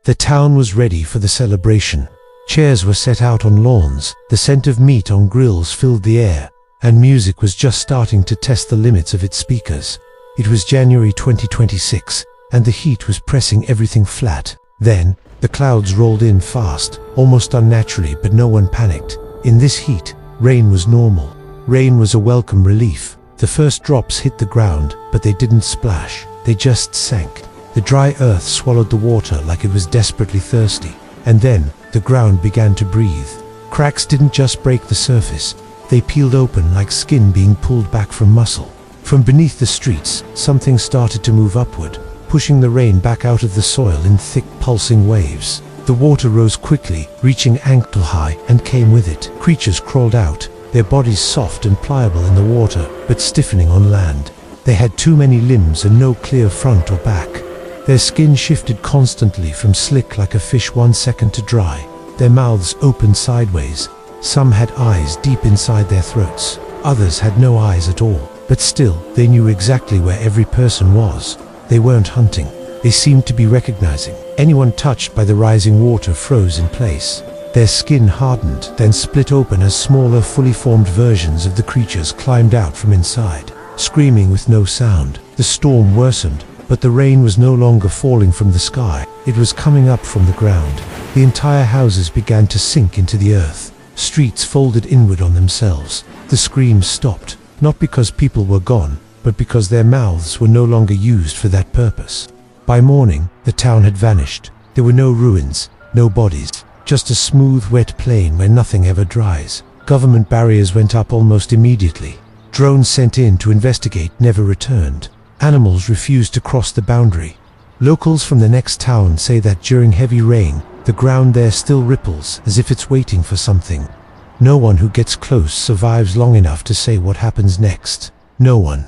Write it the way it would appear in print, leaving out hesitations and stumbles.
The town was ready for the celebration. Chairs were set out on lawns, the scent of meat on grills filled the air, and music was just starting to test the limits of its speakers. It was January 2026, and the heat was pressing everything flat. Then, the clouds rolled in fast, almost unnaturally, but no one panicked. In this heat, rain was normal. Rain was a welcome relief. The first drops hit the ground, but they didn't splash. They just sank. The dry earth swallowed the water like it was desperately thirsty. And then, the ground began to breathe. Cracks didn't just break the surface. They peeled open like skin being pulled back from muscle. From beneath the streets, something started to move upward, pushing the rain back out of the soil in thick, pulsing waves. The water rose quickly, reaching ankle-high, and came with it. Creatures crawled out, their bodies soft and pliable in the water, but stiffening on land. They had too many limbs and no clear front or back. Their skin shifted constantly from slick like a fish 1 second to dry. Their mouths opened sideways. Some had eyes deep inside their throats. Others had no eyes at all. But still, they knew exactly where every person was. They weren't hunting. They seemed to be recognizing. Anyone touched by the rising water froze in place. Their skin hardened, then split open as smaller, fully formed versions of the creatures climbed out from inside, screaming with no sound. The storm worsened, but the rain was no longer falling from the sky. It was coming up from the ground. The entire houses began to sink into the earth. Streets folded inward on themselves. The screams stopped, not because people were gone, but because their mouths were no longer used for that purpose. By morning, the town had vanished. There were no ruins, no bodies, just a smooth, wet plain where nothing ever dries. Government barriers went up almost immediately. Drones sent in to investigate never returned. Animals refused to cross the boundary. Locals from the next town say that during heavy rain, the ground there still ripples as if it's waiting for something. No one who gets close survives long enough to say what happens next. No one.